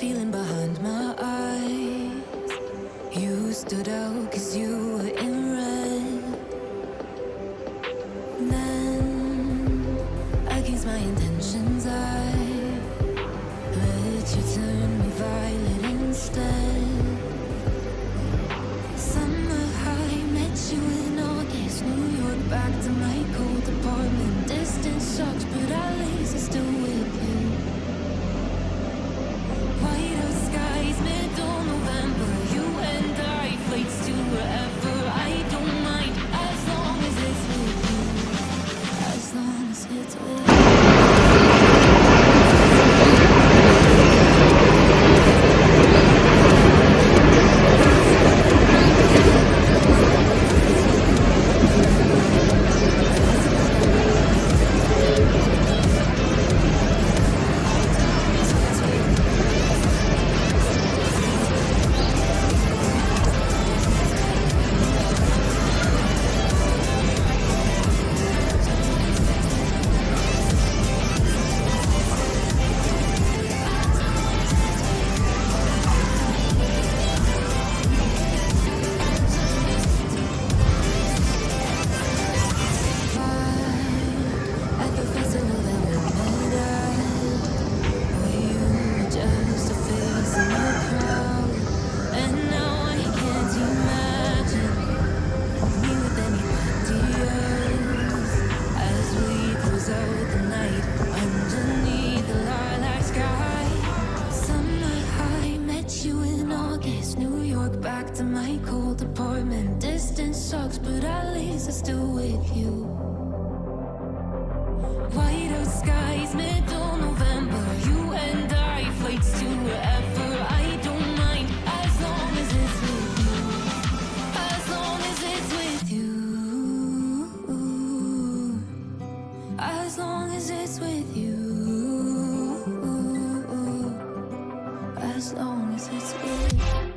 feeling behind my eyes. You stood out 'cause you were in red. Then, against my intentions, I let you turn me violet instead. Summer high, met you in August, New York, back to my cold apartment. Distance sucks, but at least I'm still with you. White out skies, middle November, you and I, flights to wherever. I don't mind, as long as it's with you. As long as it's with you. New York, back to my cold apartment. Distance sucks, but at least I'm still with you. White out skies, middle November, you and I, flights to wherever. I don't mind, as long as it's with you. As long as it's with you. As long as it's with you. As long as it's with you.